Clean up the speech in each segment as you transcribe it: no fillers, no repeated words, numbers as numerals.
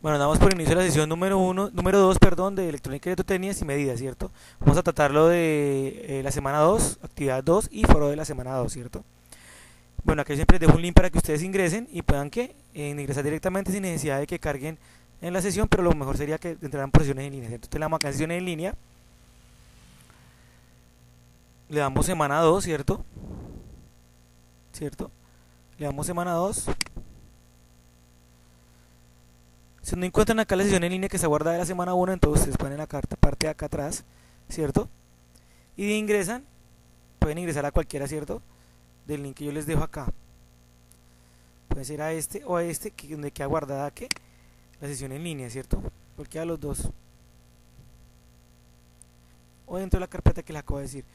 Bueno, damos por inicio la sesión número 2, perdón, de electrónica y electrotecnias y medidas, ¿cierto? Vamos a tratarlo de la semana 2, actividad 2 y foro de la semana 2, ¿cierto? Bueno, aquí siempre les dejo un link para que ustedes ingresen y puedan ingresar directamente sin necesidad de que carguen en la sesión, pero lo mejor sería que entraran por sesiones en línea, ¿cierto? Entonces le damos acá en sesiones en línea, le damos semana 2, ¿cierto? ¿Cierto? Le damos semana 2. Si no encuentran acá la sesión en línea que está guardada de la semana 1, entonces ustedes ponen la parte de acá atrás, ¿cierto? Y ingresan, pueden ingresar a cualquiera, ¿cierto? Del link que yo les dejo acá. Puede ser a este o a este, donde queda guardada que la sesión en línea, ¿cierto? Cualquiera de los dos. O dentro de la carpeta que les acabo de decir.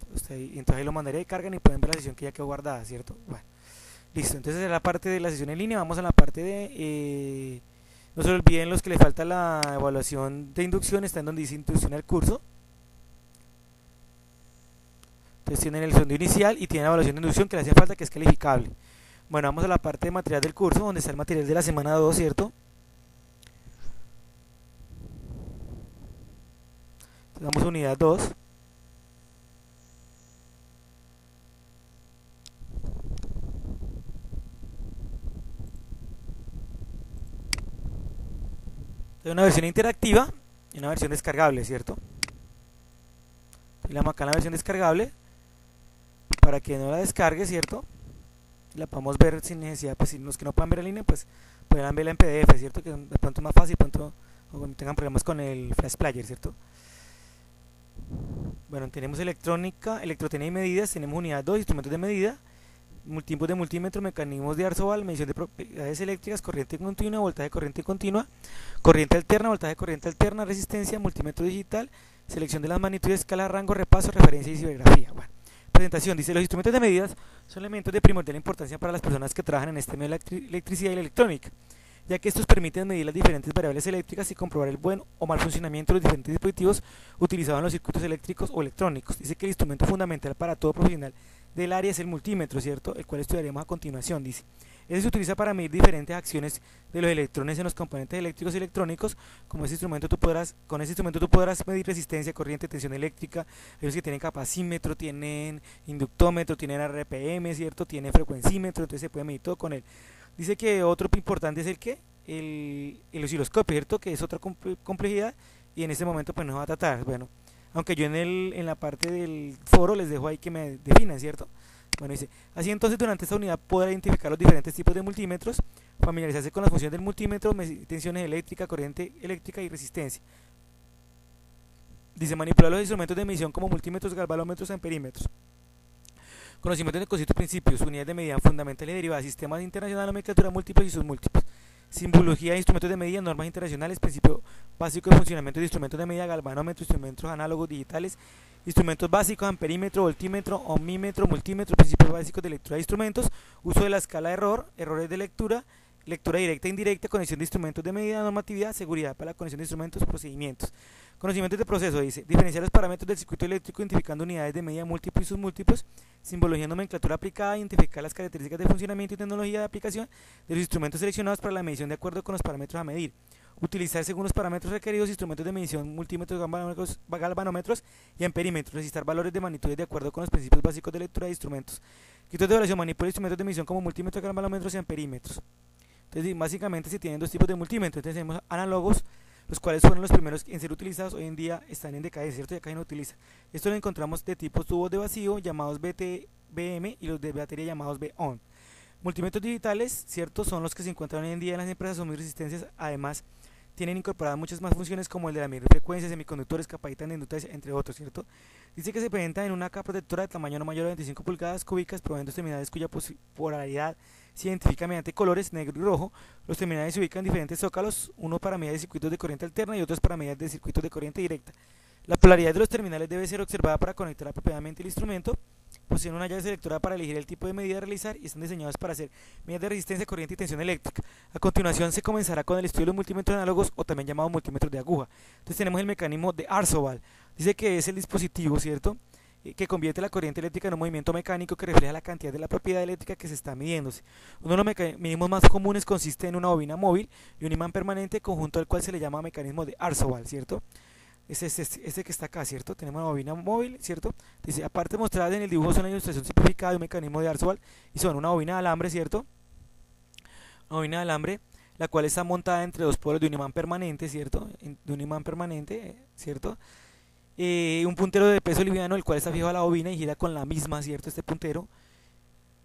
Entonces ahí lo mandaré y cargan y pueden ver la sesión que ya quedó guardada, ¿cierto? Bueno, listo. Entonces es la parte de la sesión en línea. Vamos a la parte de... no se olviden los que les falta la evaluación de inducción, está en donde dice introducción al curso. Entonces tienen el fondo inicial y tienen la evaluación de inducción que le hace falta, que es calificable. Bueno, vamos a la parte de material del curso, donde está el material de la semana 2, ¿cierto? Entonces damos unidad 2. Hay una versión interactiva y una versión descargable, ¿cierto? Le damos acá en la versión descargable para que no la descargue, ¿cierto? La podemos ver sin necesidad, pues si los que no puedan ver en línea, pues podrán verla en PDF, ¿cierto? Que de pronto es más fácil, de pronto o cuando tengan problemas con el Flash Player, ¿cierto? Bueno, tenemos electrónica, electrotecnia y medidas, tenemos unidad 2, instrumentos de medida, tipos de multímetro, mecanismos de Arzoval, medición de propiedades eléctricas, corriente continua, voltaje corriente continua, corriente alterna, voltaje corriente alterna, resistencia, multímetro digital, selección de las magnitudes, escala, rango, repaso, referencia y cibergrafía. Bueno, presentación, dice, los instrumentos de medidas son elementos de primordial importancia para las personas que trabajan en este medio de la electricidad y la electrónica, ya que estos permiten medir las diferentes variables eléctricas y comprobar el buen o mal funcionamiento de los diferentes dispositivos utilizados en los circuitos eléctricos o electrónicos. Dice que el instrumento fundamental para todo profesional del área es el multímetro, ¿cierto? El cual estudiaremos a continuación, dice. Este se utiliza para medir diferentes acciones de los electrones en los componentes eléctricos y electrónicos. Con ese instrumento tú podrás medir resistencia, corriente, tensión eléctrica. Ellos que tienen capacímetro, tienen inductómetro, tienen RPM, ¿cierto? Tienen frecuencímetro, entonces se puede medir todo con él. Dice que otro importante es el osciloscopio, ¿cierto? Que es otra complejidad y en este momento pues nos va a tratar. Bueno, aunque yo en la parte del foro les dejo ahí que me definan, ¿cierto? Bueno, dice, así entonces durante esta unidad podrá identificar los diferentes tipos de multímetros, familiarizarse con las funciones del multímetro, medir tensiones eléctricas, corriente eléctrica y resistencia. Dice, manipular los instrumentos de medición como multímetros, galvanómetros, amperímetros. Conocimiento de conceptos, principios, unidades de medida fundamentales y derivadas, sistemas internacionales, nomenclatura múltiples y sus múltiples. Simbología de instrumentos de medida, normas internacionales, principio básico de funcionamiento de instrumentos de medida, galvanómetros, instrumentos análogos digitales, instrumentos básicos, amperímetro, voltímetro, ohmímetro, multímetro, principios básicos de lectura de instrumentos, uso de la escala de error, errores de lectura, lectura directa e indirecta, conexión de instrumentos de medida, normatividad, seguridad para la conexión de instrumentos, procedimientos. Conocimientos de proceso, dice, diferenciar los parámetros del circuito eléctrico identificando unidades de medida múltiples y sus múltiplos, simbología, nomenclatura aplicada, identificar las características de funcionamiento y tecnología de aplicación de los instrumentos seleccionados para la medición de acuerdo con los parámetros a medir, utilizar según los parámetros requeridos instrumentos de medición, multímetros, galvanómetros y amperímetros, registrar valores de magnitudes de acuerdo con los principios básicos de lectura de instrumentos, criterios de evaluación, manipula instrumentos de medición como multímetros, galvanómetros y amperímetros. Entonces, básicamente se tienen dos tipos de multímetros. Entonces tenemos análogos, los cuales fueron los primeros en ser utilizados, hoy en día están en decadencia, ¿cierto? Ya casi no utilizan. Esto lo encontramos de tipos tubos de vacío llamados BM y los de batería llamados BON. Multímetros digitales, ¿cierto? Son los que se encuentran hoy en día en las empresas, son muy resistentes, además tienen incorporadas muchas más funciones como el de la medir frecuencias, semiconductores, capacitan de inductores, entre otros, ¿cierto? Dice que se presenta en una capa protectora de tamaño no mayor a 25 pulgadas cúbicas, proveyendo terminales cuya polaridad se identifica mediante colores negro y rojo. Los terminales se ubican en diferentes zócalos, uno para medidas de circuitos de corriente alterna y otros para medidas de circuitos de corriente directa. La polaridad de los terminales debe ser observada para conectar apropiadamente el instrumento. Poseen una llave selectora para elegir el tipo de medida a realizar y están diseñados para hacer medidas de resistencia, corriente y tensión eléctrica. A continuación se comenzará con el estudio de los multímetros análogos o también llamados multímetros de aguja. Entonces tenemos el mecanismo de Arzoval. Dice que es el dispositivo, ¿cierto? que convierte la corriente eléctrica en un movimiento mecánico que refleja la cantidad de la propiedad eléctrica que se está midiéndose. Uno de los mecanismos más comunes consiste en una bobina móvil y un imán permanente, conjunto al cual se le llama mecanismo de Archibald, ¿cierto? Es este que está acá, ¿cierto? Tenemos una bobina móvil, ¿cierto? Dice, aparte mostradas en el dibujo son la ilustración simplificada de un mecanismo de Archibald y son una bobina de alambre, ¿cierto? Una bobina de alambre, la cual está montada entre dos polos de un imán permanente, ¿cierto? De un imán permanente, ¿cierto? Un puntero de peso liviano, el cual está fijo a la bobina y gira con la misma, ¿cierto? Este puntero.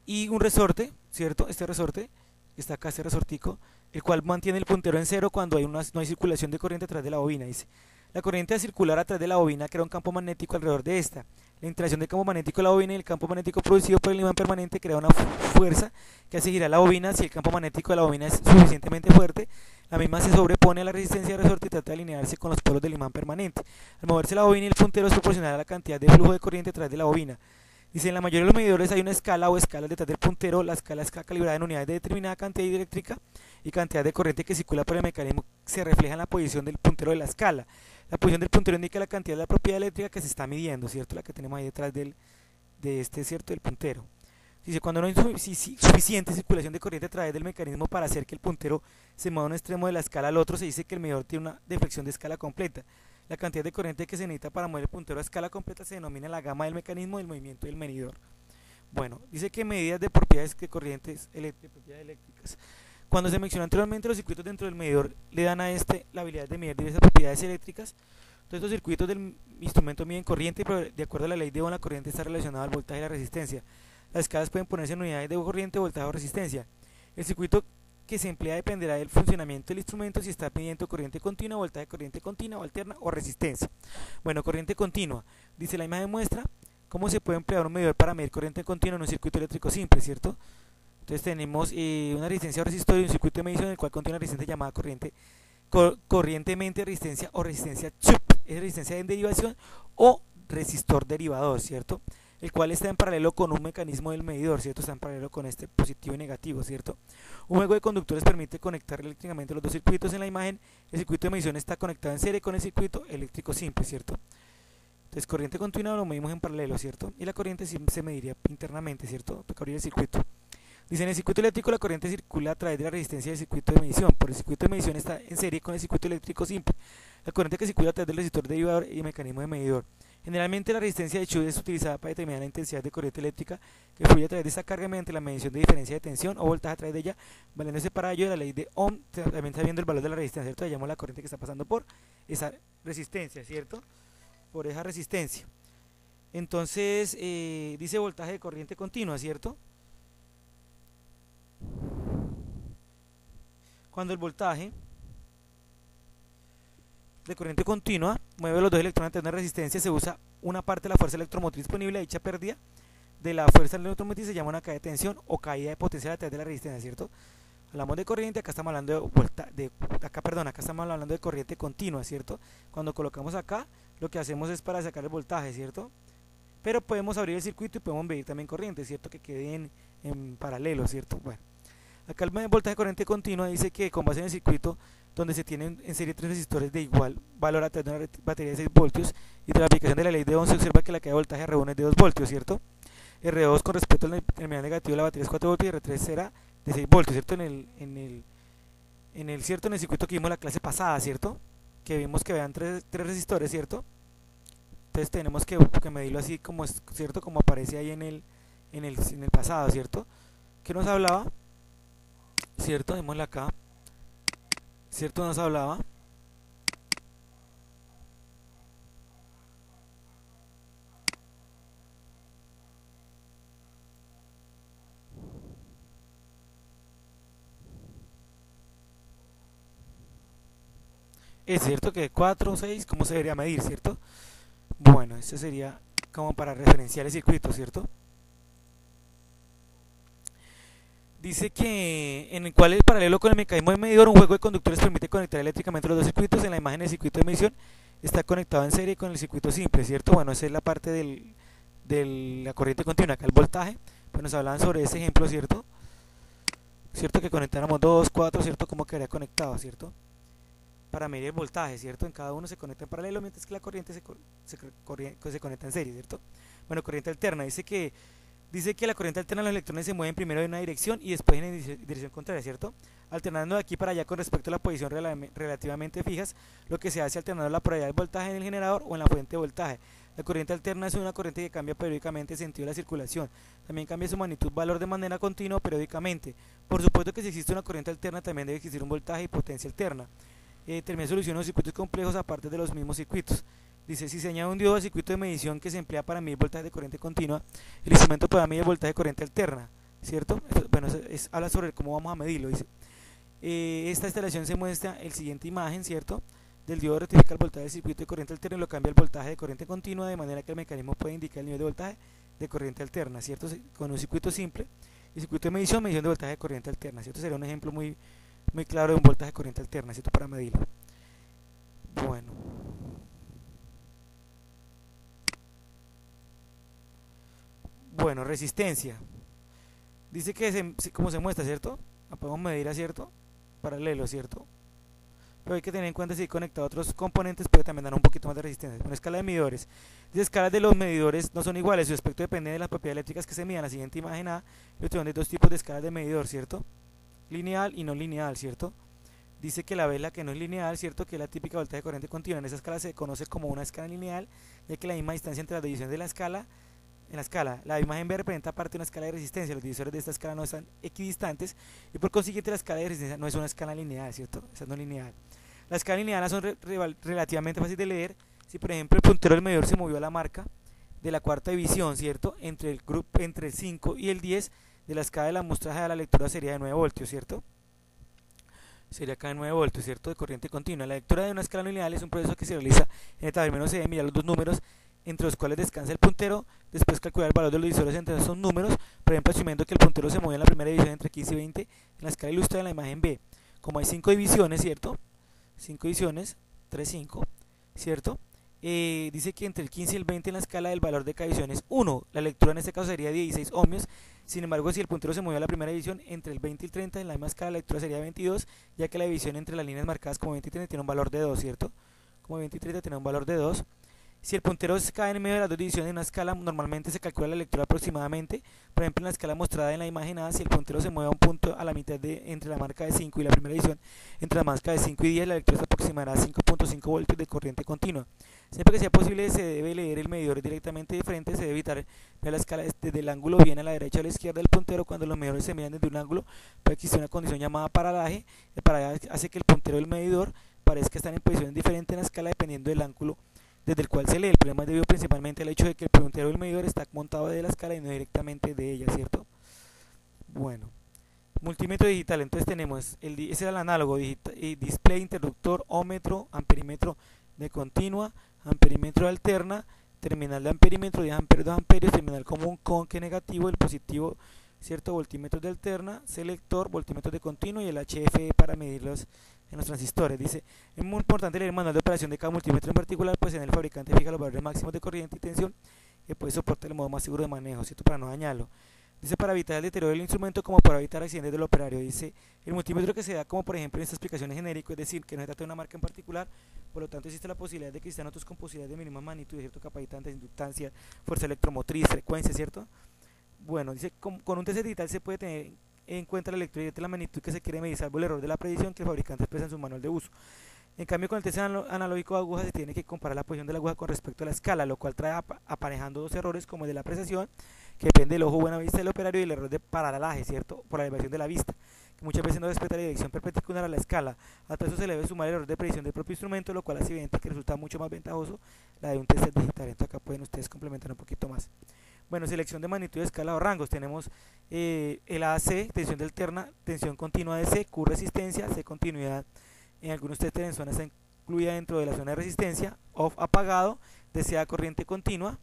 Y un resorte, ¿cierto? Este resorte, está acá este resortico, el cual mantiene el puntero en cero cuando no hay circulación de corriente a través de la bobina, dice. La corriente al circular a través de la bobina crea un campo magnético alrededor de esta. La interacción del campo magnético de la bobina y el campo magnético producido por el imán permanente crea una fuerza que hace girar la bobina. Si el campo magnético de la bobina es suficientemente fuerte, la misma se sobrepone a la resistencia del resorte y trata de alinearse con los polos del imán permanente. Al moverse la bobina y el puntero es proporcional a la cantidad de flujo de corriente a través de la bobina. Dice, en la mayoría de los medidores hay una escala o escalas detrás del puntero. La escala está calibrada en unidades de determinada cantidad eléctrica y cantidad de corriente que circula por el mecanismo se refleja en la posición del puntero de la escala. La posición del puntero indica la cantidad de la propiedad eléctrica que se está midiendo, ¿cierto? La que tenemos ahí detrás de este, ¿cierto? Del puntero. Dice, cuando no hay suficiente circulación de corriente a través del mecanismo para hacer que el puntero se mueva de un extremo de la escala al otro, se dice que el medidor tiene una deflexión de escala completa. La cantidad de corriente que se necesita para mover el puntero a escala completa se denomina la gama del mecanismo del movimiento del medidor. Bueno, dice que medidas de propiedades de corrientes eléctricas. Cuando se mencionó anteriormente, los circuitos dentro del medidor le dan a este la habilidad de medir diversas propiedades eléctricas. Todos estos circuitos del instrumento miden corriente, pero de acuerdo a la ley de Ohm, la corriente está relacionada al voltaje y la resistencia. Las escalas pueden ponerse en unidades de corriente, voltaje o resistencia. El circuito que se emplea dependerá del funcionamiento del instrumento, si está midiendo corriente continua, voltaje, corriente continua o alterna o resistencia. Bueno, corriente continua. Dice, la imagen muestra cómo se puede emplear un medidor para medir corriente continua en un circuito eléctrico simple, ¿cierto? Entonces tenemos una resistencia o resistor y un circuito de medición en el cual contiene una resistencia llamada corrientemente resistencia o resistencia Chup, es resistencia en derivación o resistor derivador, ¿cierto? El cual está en paralelo con un mecanismo del medidor, ¿cierto? Está en paralelo con este positivo y negativo, ¿cierto? Un juego de conductores permite conectar eléctricamente los dos circuitos en la imagen. El circuito de medición está conectado en serie con el circuito eléctrico simple, ¿cierto? Entonces, corriente continua lo medimos en paralelo, ¿cierto? Y la corriente se mediría internamente, ¿cierto? Toca abrir el circuito. Dice, en el circuito eléctrico la corriente circula a través de la resistencia del circuito de medición. Por el circuito de medición está en serie con el circuito eléctrico simple. La corriente que circula a través del resistor derivador y el mecanismo de medidor. Generalmente la resistencia de Chubb es utilizada para determinar la intensidad de corriente eléctrica que fluye a través de esta carga mediante la medición de diferencia de tensión o voltaje a través de ella, valiéndose para ello de la ley de Ohm, también sabiendo el valor de la resistencia, ¿cierto? Llamamos la corriente que está pasando por esa resistencia, ¿cierto? Por esa resistencia. Entonces, dice voltaje de corriente continua, ¿cierto? Cuando el voltaje de corriente continua mueve los dos electrones a través de una resistencia, se usa una parte de la fuerza electromotriz disponible. Dicha pérdida de la fuerza electromotriz se llama una caída de tensión o caída de potencial a través de la resistencia, ¿cierto? Hablamos de corriente, acá estamos hablando acá estamos hablando de corriente continua, ¿cierto? Cuando colocamos acá, lo que hacemos es para sacar el voltaje, ¿cierto? Pero podemos abrir el circuito y podemos medir también corriente, ¿cierto? Que quede en paralelo, ¿cierto? Bueno, acá el voltaje de corriente continua dice que con base en el circuito donde se tienen en serie tres resistores de igual valor a través de una batería de 6 voltios y tras la aplicación de la ley de Ohm se observa que la caída de voltaje R1 es de 2 voltios, ¿cierto? R2 con respecto al terminal negativo de la batería es 4 voltios y R3 será de 6 voltios, ¿cierto? ¿Cierto? En el circuito que vimos la clase pasada, ¿cierto? Que vimos que vean tres resistores, ¿cierto? Entonces tenemos que medirlo así como es, ¿cierto? Como aparece ahí en el pasado, ¿cierto? ¿Qué nos hablaba? ¿Cierto? Démosle acá. ¿Cierto? Nos hablaba es cierto que 4 o 6, ¿cómo se debería medir, cierto? Bueno, este sería como para referenciar el circuito, ¿cierto? Dice que en el cual el paralelo con el mecanismo de medidor, un juego de conductores permite conectar eléctricamente los dos circuitos. En la imagen del circuito de medición está conectado en serie con el circuito simple, ¿cierto? Bueno, esa es la parte de la corriente continua, acá el voltaje. Pues nos hablaban sobre ese ejemplo, ¿cierto? ¿Cierto? Que conectáramos 2, 4, ¿cierto? ¿Cómo quedaría conectado, ¿cierto? Para medir el voltaje, ¿cierto? En cada uno se conecta en paralelo, mientras que la corriente se conecta en serie, ¿cierto? Bueno, corriente alterna, dice que la corriente alterna, los electrones se mueven primero en una dirección y después en dirección contraria, ¿cierto? Alternando de aquí para allá con respecto a la posición relativamente fijas, lo que se hace alternando la polaridad del voltaje en el generador o en la fuente de voltaje. La corriente alterna es una corriente que cambia periódicamente el sentido de la circulación. También cambia su magnitud valor de manera continua periódicamente. Por supuesto que si existe una corriente alterna también debe existir un voltaje y potencia alterna. También soluciona los circuitos complejos aparte de los mismos circuitos. Dice, si se añade un diodo al circuito de medición que se emplea para medir voltaje de corriente continua, el instrumento podrá medir el voltaje de corriente alterna, ¿cierto? Bueno, habla sobre cómo vamos a medirlo, dice. Esta instalación se muestra en la siguiente imagen, ¿cierto? Del diodo rectifica el voltaje del circuito de corriente alterna y lo cambia al voltaje de corriente continua, de manera que el mecanismo puede indicar el nivel de voltaje de corriente alterna, ¿cierto? Con un circuito simple y circuito de medición de voltaje de corriente alterna, ¿cierto? Sería un ejemplo muy claro de un voltaje de corriente alterna, ¿cierto? Para medirlo. Bueno, resistencia. Dice que como se muestra, ¿cierto? La podemos medir a cierto paralelo, ¿cierto? Pero hay que tener en cuenta si conectado a otros componentes puede también dar un poquito más de resistencia. Una escala de medidores. Las escalas de los medidores no son iguales, su aspecto depende de las propiedades eléctricas que se midan. La siguiente imagen A, de dos tipos de escalas de medidor, ¿cierto? Lineal y no lineal, ¿cierto? Dice que la vela que no es lineal, ¿cierto? Que es la típica voltaje de corriente continua. En esa escala se conoce como una escala lineal, ya que la misma distancia entre las divisiones de la escala la imagen B representa parte de una escala de resistencia. Los divisores de esta escala no están equidistantes y por consiguiente la escala de resistencia no es una escala lineal, ¿cierto? Esa no es lineal. Las escalas lineales son relativamente fáciles de leer. Si por ejemplo el puntero del medidor se movió a la marca de la cuarta división, ¿cierto? Entre el 5 y el 10 de la escala de la amostraje de la lectura sería de 9 voltios, ¿cierto? Sería acá de 9 voltios, ¿cierto? De corriente continua. La lectura de una escala lineal es un proceso que se realiza en el tablero. Se deben mirar los dos números entre los cuales descansa el puntero, después calcular el valor de los divisores entre esos números, por ejemplo asumiendo que el puntero se mueve en la primera división entre 15 y 20 en la escala ilustrada en la imagen B. Como hay 5 divisiones, ¿cierto? 5 divisiones, 3, 5, ¿cierto? Dice que entre el 15 y el 20 en la escala el valor de cada división es 1, la lectura en este caso sería 16 ohmios. Sin embargo, si el puntero se movió a la primera división entre el 20 y el 30 en la misma escala la lectura sería 22, ya que la división entre las líneas marcadas como 20 y 30 tiene un valor de 2, ¿cierto? Como 20 y 30 tiene un valor de 2. Si el puntero cae en medio de las dos divisiones en una escala, normalmente se calcula la lectura aproximadamente. Por ejemplo, en la escala mostrada en la imagen A, si el puntero se mueve a un punto a la mitad entre la marca de 5 y la primera división, entre la marca de 5 y 10, la lectura se aproximará a 5.5 voltios de corriente continua. Siempre que sea posible, se debe leer el medidor directamente de frente. Se debe evitar ver la escala desde el ángulo bien a la derecha o a la izquierda del puntero. Cuando los medidores se midan desde un ángulo, puede existir una condición llamada paralaje. El paralaje hace que el puntero del medidor parezca estar en posiciones diferentes en la escala dependiendo del ángulo desde el cual se lee. El problema es debido principalmente al hecho de que el puntero del medidor está montado de la escala y no directamente de ella, ¿cierto? Bueno, multímetro digital. Entonces tenemos, ese era el análogo, display, interruptor, ómetro, amperímetro de continua, amperímetro de alterna, terminal de amperímetro, 10 amperios, 2 amperios, terminal común con que negativo, el positivo, ¿cierto? Voltímetros de alterna, selector, voltímetros de continuo y el HF para medirlos en los transistores. Dice, es muy importante leer el manual de operación de cada multímetro en particular, pues en el fabricante fija los valores máximos de corriente y tensión que puede soportar el modo más seguro de manejo, ¿cierto? Para no dañarlo. Dice, para evitar el deterioro del instrumento como para evitar accidentes del operario. Dice, el multímetro que se da como por ejemplo en esta explicación genérico, es decir, que no se trata de una marca en particular, por lo tanto existe la posibilidad de que existan otros con posibilidades de mínima magnitud, ¿cierto? Capacitante, inductancia, fuerza electromotriz, frecuencia, ¿cierto? Bueno, dice, con un test digital se puede tener en cuenta la lectura directa de la magnitud que se quiere medir, salvo el error de la predicción que el fabricante expresa en su manual de uso. En cambio, con el test analógico de aguja se tiene que comparar la posición de la aguja con respecto a la escala, lo cual trae aparejando dos errores como el de la apreciación, que depende del ojo buena vista del operario, y el error de paralaje, ¿cierto? Por la elevación de la vista, que muchas veces no respeta la dirección perpendicular a la escala. A todo eso se le debe sumar el error de predicción del propio instrumento, lo cual hace evidente que resulta mucho más ventajoso la de un test digital. Entonces acá pueden ustedes complementar un poquito más. Bueno, selección de magnitud de escala o rangos. Tenemos el AC, tensión de alterna, tensión continua de C, Q resistencia, C continuidad. En algunos test en zona está incluida dentro de la zona de resistencia, off apagado, DCA corriente continua,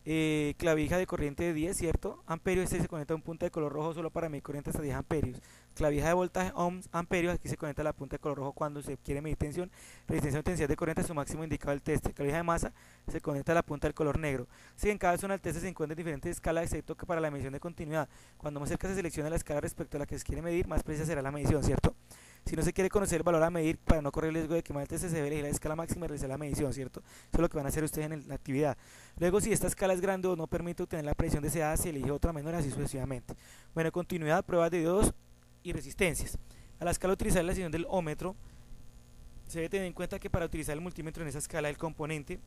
clavija de corriente de 10, ¿cierto? Amperios, este se conecta a un punta de color rojo solo para medir corriente hasta 10 amperios. Clavija de voltaje ohms, amperios, aquí se conecta a la punta de color rojo cuando se quiere medir tensión. Resistencia o intensidad de corriente, su máximo indicado del test. Clavija de masa se conecta a la punta del color negro. Si en cada zona del test se encuentra en diferentes escalas, excepto que para la medición de continuidad, cuando más cerca se selecciona la escala respecto a la que se quiere medir, más precisa será la medición, ¿cierto? Si no se quiere conocer el valor a medir para no correr el riesgo de quemar el TC, se debe elegir la escala máxima y realizar la medición, ¿cierto? Eso es lo que van a hacer ustedes en la actividad. Luego, si esta escala es grande o no permite obtener la precisión deseada, se elige otra menor, así sucesivamente. Bueno, continuidad, pruebas de diodos y resistencias. A la escala utilizar la sección del ómetro, se debe tener en cuenta que para utilizar el multímetro en esa escala, el componente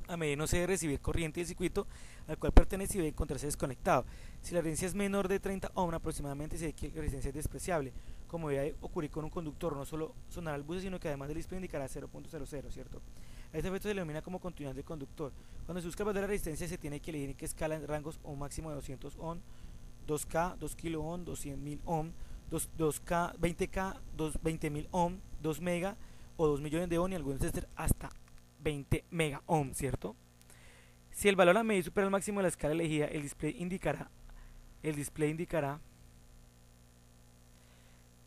a medir no se debe recibir corriente del circuito al cual pertenece y debe encontrarse desconectado. Si la resistencia es menor de 30 ohm aproximadamente, se ve que la resistencia es despreciable, como debe ocurrir con un conductor. No solo sonará el buce, sino que además del display indicará 0.00, ¿cierto? A este efecto se le denomina como continuidad del conductor. Cuando se busca el valor de la resistencia, se tiene que elegir en qué escala, en rangos o máximo de 200 ohm, 2K, 2 kilo ohm, 200.000 ohm, 2K, 20K, 20.000 ohm, 2 mega o 2 millones de ohm y algunos tester hasta 20 mega ohm, ¿cierto? Si el valor a medir supera el máximo de la escala elegida, el display indicará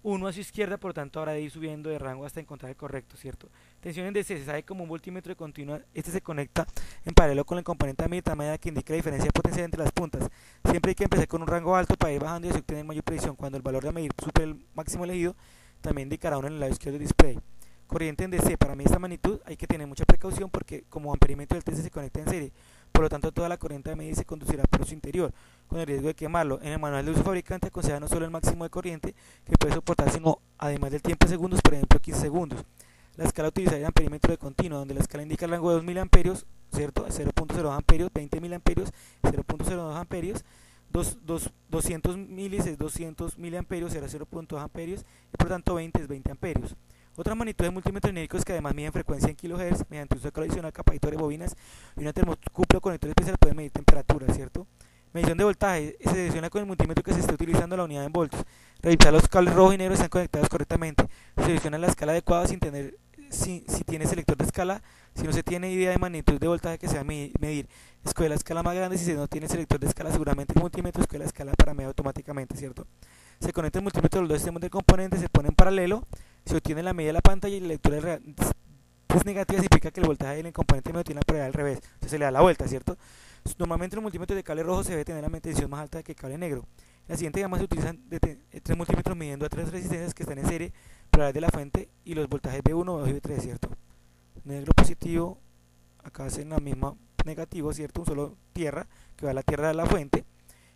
1 a su izquierda, por lo tanto habrá de ir subiendo de rango hasta encontrar el correcto, ¿cierto? Tensión en DC, se sabe como un voltímetro de continua, este se conecta en paralelo con el componente a medir de manera que indica la diferencia de potencia entre las puntas. Siempre hay que empezar con un rango alto para ir bajando y así obtener mayor precisión. Cuando el valor de a medir supere el máximo elegido, también indicará uno en el lado izquierdo del display. Corriente en DC, para medir esta magnitud hay que tener mucha precaución porque como amperímetro del TC se conecta en serie, por lo tanto toda la corriente a medir se conducirá por su interior, con el riesgo de quemarlo. En el manual de uso fabricante aconseja no solo el máximo de corriente que puede soportar, sino además del tiempo en segundos, por ejemplo 15 segundos. La escala utilizaría el amperímetro de continuo, donde la escala indica el rango de 2 miliamperios, ¿cierto? 0.02 amperios, 20 miliamperios, 0.02 amperios, 200 milis es 200 miliamperios, será 0.2 amperios, y por lo tanto 20 es 20 amperios. Otra magnitud de multímetros genéricos que además miden frecuencia en kHz mediante uso de cálculo adicional, capacitores, bobinas y una termocupla o conector especial pueden medir temperatura, ¿cierto? Medición de voltaje, se selecciona con el multímetro que se esté utilizando la unidad en voltios. Revisar los cables rojo y negro están conectados correctamente. Se selecciona la escala adecuada sin tener, si tiene selector de escala, si no se tiene idea de magnitud de voltaje que se va a medir. Escoge la escala más grande, si se no tiene selector de escala, seguramente el multímetro escoge la escala para medir automáticamente, ¿cierto? Se conecta el multímetro a los dos extremos del componente, se pone en paralelo, se obtiene la medida de la pantalla y la lectura real. Pues negativa significa que el voltaje del componente medio tiene la polaridad al revés, entonces se le da la vuelta, ¿cierto? Normalmente los multímetros de cable rojo se debe tener la medición más alta que el cable negro. En la siguiente gama se utilizan tres multímetros midiendo a tres resistencias que están en serie, polaridad de la fuente y los voltajes B1, B2 y B3, ¿cierto? Negro positivo, acá hacen la misma negativo, ¿cierto? Un solo tierra, que va a la tierra de la fuente,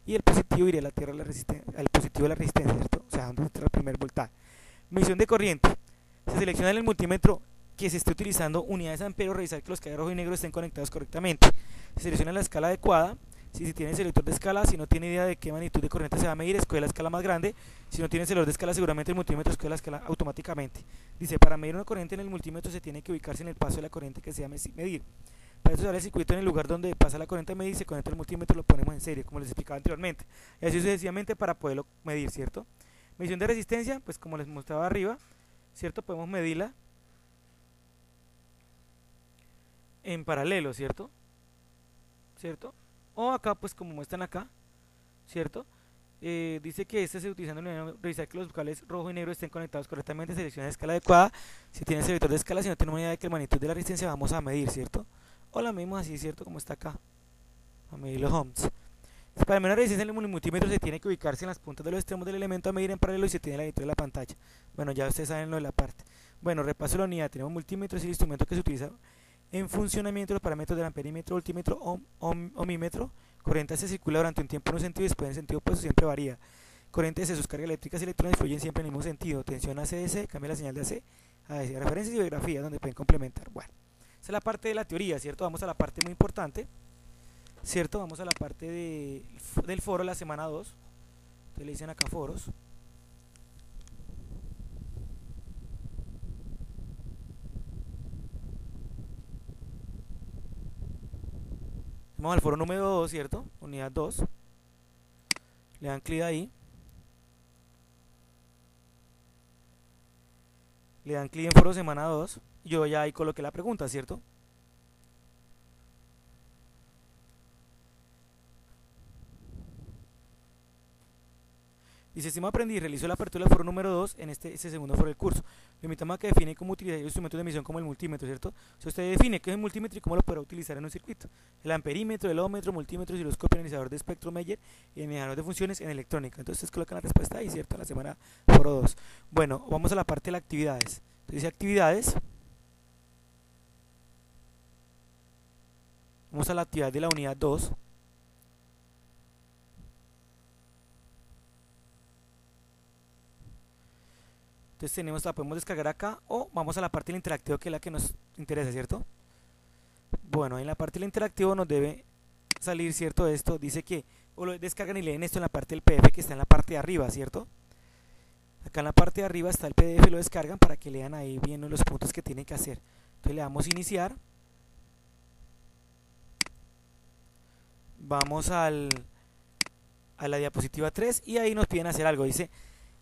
y el positivo iría a la tierra de la resistencia, al positivo de la resistencia, ¿cierto? O sea, donde está el primer voltaje. Medición de corriente. Se selecciona en el multímetro que se esté utilizando unidades de amperios, revisar que los cables rojo y negro estén conectados correctamente. Se selecciona la escala adecuada, si se tiene selector de escala, si no tiene idea de qué magnitud de corriente se va a medir, escoge la escala más grande, si no tiene selector de escala, seguramente el multímetro escoge la escala automáticamente. Dice, para medir una corriente en el multímetro se tiene que ubicarse en el paso de la corriente que se va a medir. Para eso se abre el circuito en el lugar donde pasa la corriente a medir, se conecta el multímetro y lo ponemos en serie, como les explicaba anteriormente. Y así sucesivamente para poderlo medir, ¿cierto? Medición de resistencia, pues como les mostraba arriba, ¿cierto? Podemos medirla en paralelo, ¿cierto? O acá, pues como muestran acá, ¿cierto? Dice que este se utilizando revisar que los cables rojo y negro estén conectados correctamente, selecciona la escala adecuada, si tiene selector de escala, si no tiene una idea de que la magnitud de la resistencia vamos a medir, ¿cierto? O la medimos así, ¿cierto? Como está acá, a medir los ohms. Para medir la resistencia en el multímetro se tiene que ubicarse en las puntas de los extremos del elemento a medir en paralelo y se tiene la lectura de la pantalla. Bueno, ya ustedes saben lo de la parte. Bueno, repaso la unidad, tenemos multímetro, es el instrumento que se utiliza en funcionamiento. Los parámetros del amperímetro, voltímetro, ohmímetro. Corriente se circula durante un tiempo en un sentido y después en sentido opuesto siempre varía. Corriente de sus cargas eléctricas y electrones fluyen siempre en el mismo sentido. Tensión AC-DC, cambia la señal de AC a DC. Referencias y biografía donde pueden complementar. Bueno, esa es la parte de la teoría, ¿cierto? Vamos a la parte muy importante, ¿cierto? Vamos a la parte del foro, la semana 2. Ustedes le dicen acá foros. Vamos al foro número 2, ¿cierto? Unidad 2. Le dan clic ahí. Le dan clic en foro semana 2. Yo ya ahí coloqué la pregunta, ¿cierto? Dice, estimado aprendiz, realizó la apertura del foro número 2 en este segundo foro del curso. Lo invitamos a que define cómo utilizar los instrumentos de medición como el multímetro, ¿cierto? O sea, usted define qué es el multímetro y cómo lo podrá utilizar en un circuito. El amperímetro, el ohmmetro, multímetro, osciloscopio, analizador de espectro Meyer y analizador de funciones en electrónica. Entonces ustedes colocan la respuesta ahí, ¿cierto? En la semana foro 2. Bueno, vamos a la parte de las actividades. Entonces dice actividades. Vamos a la actividad de la unidad 2. Entonces tenemos, la podemos descargar acá o vamos a la parte del interactivo, que es la que nos interesa, ¿cierto? Bueno, en la parte del interactivo nos debe salir, ¿cierto? Esto dice que o lo descargan y leen esto en la parte del PDF que está en la parte de arriba, ¿cierto? Acá en la parte de arriba está el PDF, lo descargan para que lean ahí bien los puntos que tienen que hacer. Entonces le damos iniciar. Vamos a la diapositiva 3 y ahí nos piden hacer algo. Dice,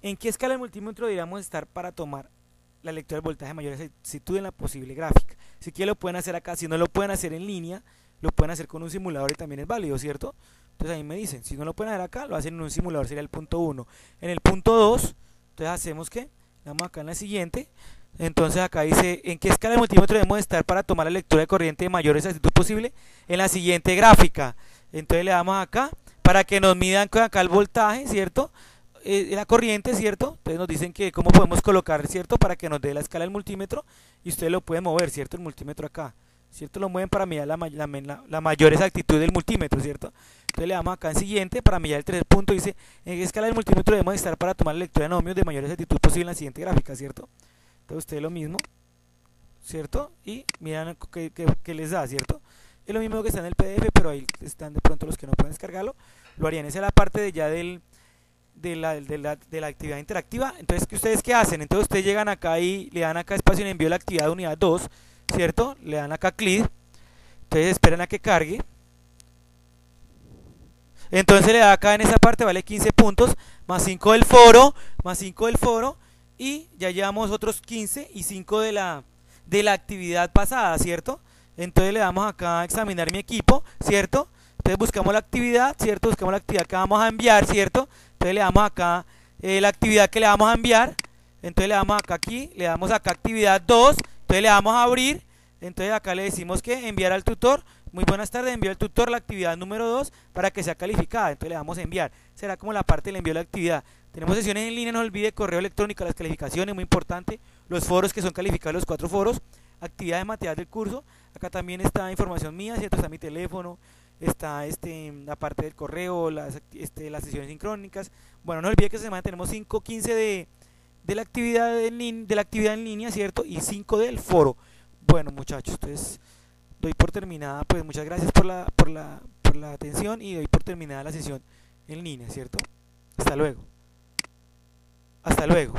¿en qué escala del multímetro deberíamos estar para tomar la lectura del voltaje de mayor exactitud en la posible gráfica? Si quieren lo pueden hacer acá, si no lo pueden hacer en línea, lo pueden hacer con un simulador y también es válido, ¿cierto? Entonces ahí me dicen, si no lo pueden hacer acá, lo hacen en un simulador, sería el punto 1. En el punto 2, entonces hacemos que, vamos acá en la siguiente, entonces acá dice, ¿en qué escala del multímetro debemos estar para tomar la lectura de corriente de mayor exactitud posible en la siguiente gráfica? Entonces le damos acá, para que nos midan acá el voltaje, ¿cierto? La corriente, ¿cierto? Entonces nos dicen que cómo podemos colocar, ¿cierto? Para que nos dé la escala del multímetro y ustedes lo pueden mover, ¿cierto? El multímetro acá, ¿cierto? Lo mueven para mirar la mayor exactitud del multímetro, ¿cierto? Entonces le damos acá en siguiente para mirar el tercer punto, dice, ¿en qué escala del multímetro debemos estar para tomar la lectura de ohmios de mayor exactitud posible en la siguiente gráfica, ¿cierto? Entonces ustedes lo mismo, ¿cierto? Y miran qué les da, ¿cierto? Es lo mismo que está en el PDF, pero ahí están de pronto los que no pueden descargarlo, lo harían. Esa es la parte de ya de la actividad interactiva. Entonces, ¿ustedes qué hacen? Entonces ustedes llegan acá y le dan acá espacio en envío de la actividad de unidad 2, ¿cierto? Le dan acá clic, entonces esperan a que cargue. Entonces le da acá en esa parte, vale 15 puntos, más 5 del foro, y ya llevamos otros 15 y 5 de la actividad pasada, ¿cierto? Entonces le damos acá a examinar mi equipo, ¿cierto? Entonces buscamos la actividad, ¿cierto? Buscamos la actividad que vamos a enviar, ¿cierto? Entonces le damos acá la actividad que le vamos a enviar. Entonces le damos acá aquí, le damos acá actividad 2. Entonces le damos a abrir. Entonces acá le decimos que enviar al tutor. Muy buenas tardes, envío al tutor la actividad número 2 para que sea calificada. Entonces le damos a enviar. Será como la parte del envío de la actividad. Tenemos sesiones en línea, no olvide correo electrónico, las calificaciones, muy importante. Los foros que son calificados, los 4 foros. Actividades materiales del curso. Acá también está información mía, ¿cierto? Está mi teléfono, está la parte del correo, las sesiones sincrónicas. Bueno, no olvide que esta semana tenemos 5-15 de la actividad en línea, ¿cierto? Y 5 del foro. Bueno, muchachos, entonces doy por terminada, pues muchas gracias por la atención y doy por terminada la sesión en línea, ¿cierto? Hasta luego. Hasta luego.